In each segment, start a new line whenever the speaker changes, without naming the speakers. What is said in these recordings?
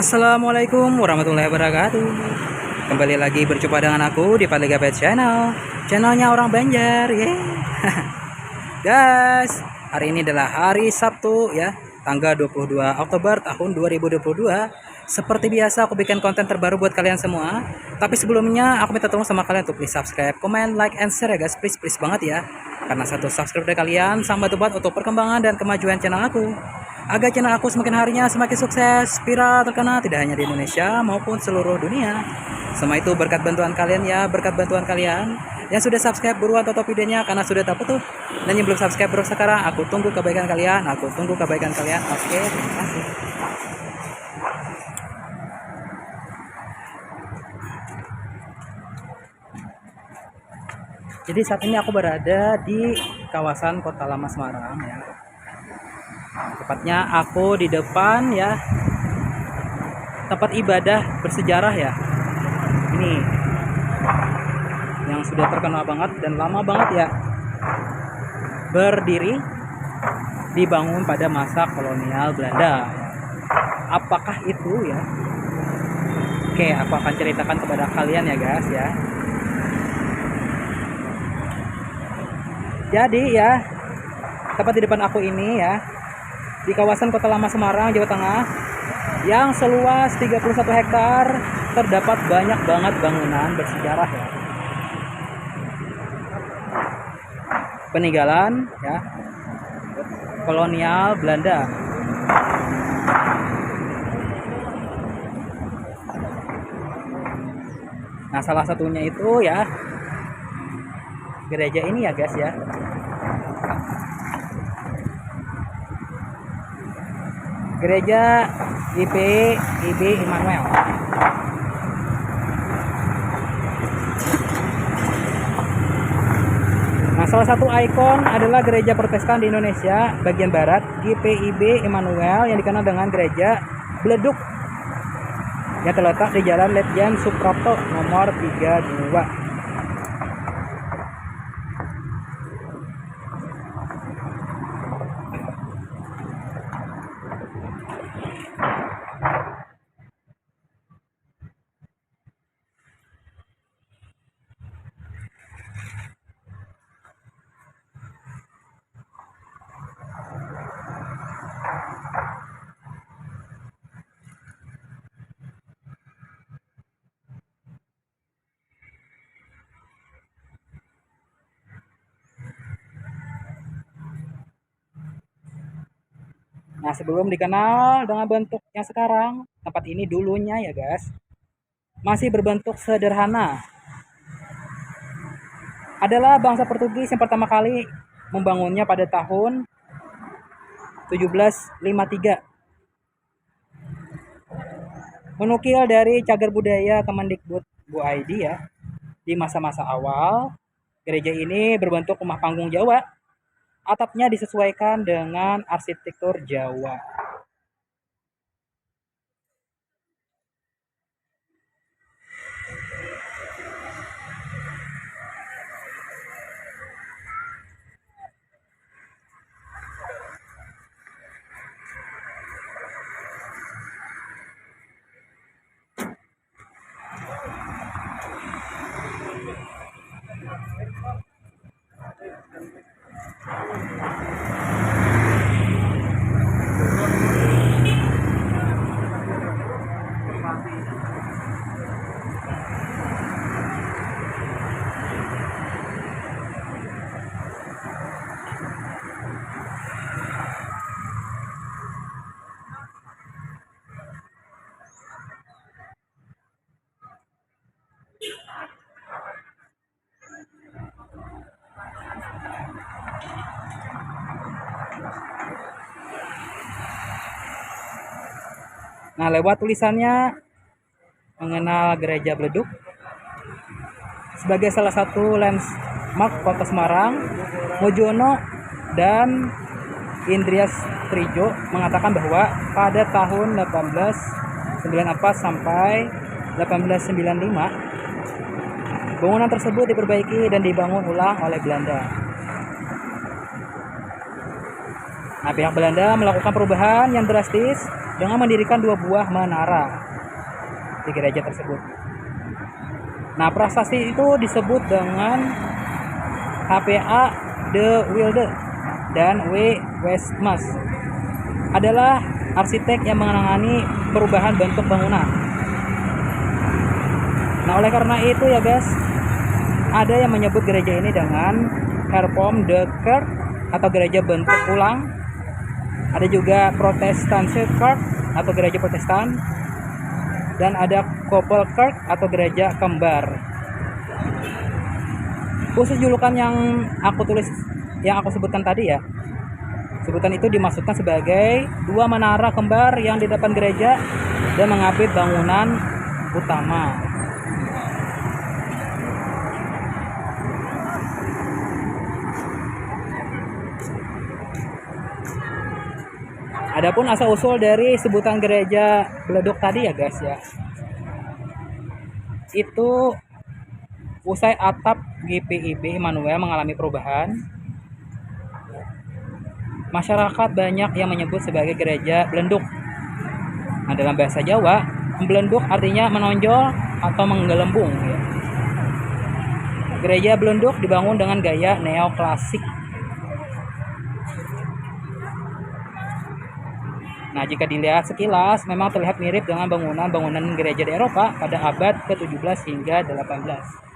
Assalamualaikum warahmatullahi wabarakatuh. Kembali lagi berjumpa dengan aku di Padlegapet Channel, channelnya orang Banjar, ya. Guys, hari ini adalah hari Sabtu ya, tanggal 22 Oktober tahun 2022. Seperti biasa aku bikin konten terbaru buat kalian semua. Tapi sebelumnya aku minta tolong sama kalian untuk please subscribe, comment, like, and share ya guys. Please banget ya. Karena satu subscribe dari kalian sangat bantu untuk perkembangan dan kemajuan channel aku, agar channel aku semakin harinya semakin sukses, viral, terkenal tidak hanya di Indonesia maupun seluruh dunia. Semua itu berkat bantuan kalian ya, berkat bantuan kalian. Yang sudah subscribe buruan tonton videonya karena sudah tahu tuh. Dan yang belum subscribe baru sekarang, aku tunggu kebaikan kalian, aku tunggu kebaikan kalian. Oke, terima kasih. Jadi saat ini aku berada di kawasan Kota Lama Semarang ya. Tepatnya aku di depan ya tempat ibadah bersejarah ya. Ini yang sudah terkenal banget dan lama banget ya. Berdiri, dibangun pada masa kolonial Belanda. Apakah itu ya? Oke, aku akan ceritakan kepada kalian ya guys ya. Jadi ya, tepat di depan aku ini ya, di kawasan Kota Lama Semarang, Jawa Tengah, yang seluas 31 hektar, terdapat banyak banget bangunan bersejarah ya. Peninggalan ya, kolonial Belanda. Nah, salah satunya itu ya gereja ini ya guys ya. Gereja GPIB Immanuel. Nah, salah satu ikon adalah gereja Protestan di Indonesia bagian barat, GPIB Immanuel, yang dikenal dengan gereja Bleduk, yang terletak di Jalan Letjen Suprapto nomor 32. Nah, sebelum dikenal dengan bentuk yang sekarang, tempat ini dulunya ya guys, masih berbentuk sederhana. Adalah bangsa Portugis yang pertama kali membangunnya pada tahun 1753. Menukil dari cagar budaya Kemendikbud Bu Aidi ya, di masa-masa awal, gereja ini berbentuk rumah panggung Jawa. Atapnya disesuaikan dengan arsitektur Jawa. Nah, lewat tulisannya mengenal gereja Bleduk sebagai salah satu landmark Kota Semarang, Mojono dan Indrias Trijo mengatakan bahwa pada tahun 1894 sampai 1895 bangunan tersebut diperbaiki dan dibangun ulang oleh Belanda. Nah, pihak Belanda melakukan perubahan yang drastis dengan mendirikan 2 buah menara di gereja tersebut. Nah, prasasti itu disebut dengan HPA de Wilde dan W. Westmas adalah arsitek yang menangani perubahan bentuk bangunan. Nah, oleh karena itu ya guys, ada yang menyebut gereja ini dengan Hervorm de Kerk atau gereja bentuk ulang. Ada juga Protestantse Kerk atau gereja Protestan, dan ada Koppelkerk atau gereja kembar. Khusus julukan yang aku sebutkan tadi ya, sebutan itu dimaksudkan sebagai 2 menara kembar yang di depan gereja dan mengapit bangunan utama. Adapun asal usul dari sebutan gereja Beleduk tadi ya guys ya, itu usai atap GPIB Immanuel mengalami perubahan, masyarakat banyak yang menyebut sebagai gereja Belenduk. Nah, dalam bahasa Jawa, Belenduk artinya menonjol atau menggelembung ya. Gereja Belenduk dibangun dengan gaya neoklasik. Nah, jika dilihat sekilas memang terlihat mirip dengan bangunan-bangunan gereja di Eropa pada abad ke-17 hingga 18.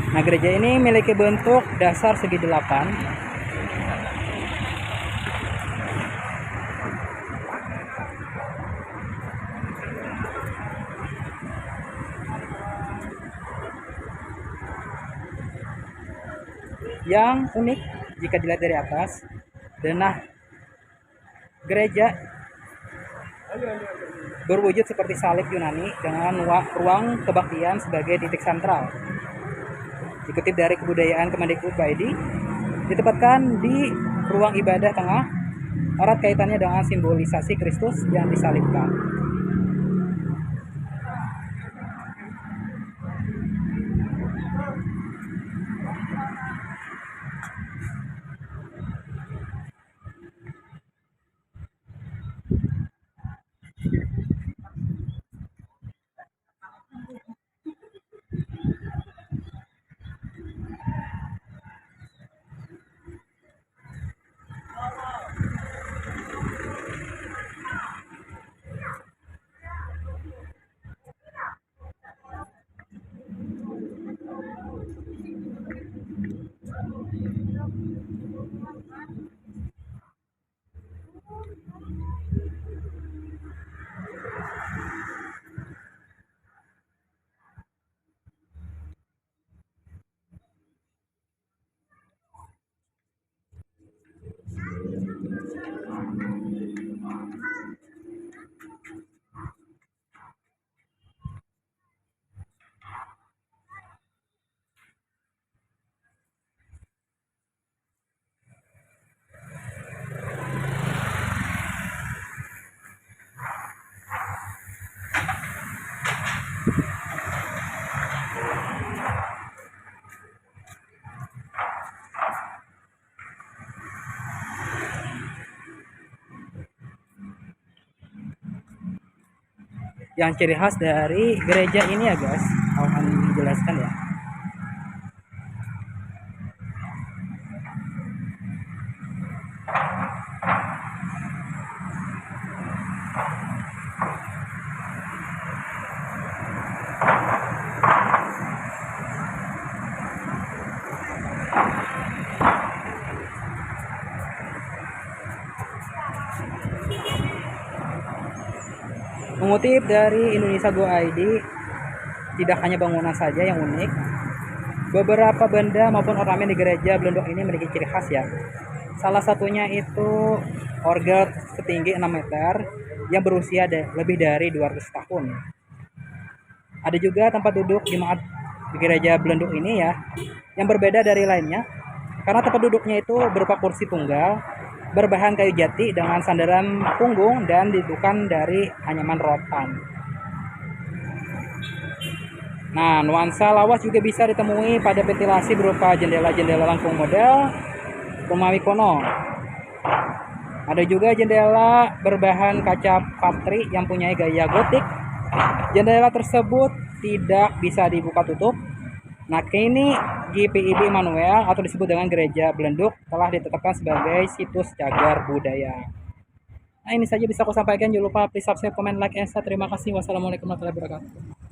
Nah, gereja ini memiliki bentuk dasar segi 8 yang unik jika dilihat dari atas. Denah gereja berwujud seperti salib Yunani dengan ruang kebaktian sebagai titik sentral. Dikutip dari Kebudayaan.Kemendikbud.id, ditempatkan di ruang ibadah tengah, erat kaitannya dengan simbolisasi Kristus yang disalibkan. Yang ciri khas dari gereja ini ya guys, aku akan menjelaskan ya. Mengutip dari Indonesia Go ID, tidak hanya bangunan saja yang unik, beberapa benda maupun ornamen di gereja Belenduk ini memiliki ciri khas ya. Salah satunya itu orgel setinggi 6 meter yang berusia lebih dari 200 tahun. Ada juga tempat duduk jemaat di gereja Belenduk ini ya, yang berbeda dari lainnya, karena tempat duduknya itu berupa kursi tunggal, berbahan kayu jati dengan sandaran punggung dan didudukan dari anyaman rotan. Nah, nuansa lawas juga bisa ditemui pada ventilasi berupa jendela-jendela langkung model Romawi kuno. Ada juga jendela berbahan kaca patri yang punya gaya gotik. Jendela tersebut tidak bisa dibuka tutup. Nah, kini GPIB Immanuel atau disebut dengan Gereja Belenduk telah ditetapkan sebagai situs cagar budaya. Nah, ini saja bisa aku sampaikan. Jangan lupa please subscribe, comment, like, and share. Terima kasih. Wassalamualaikum warahmatullahi wabarakatuh.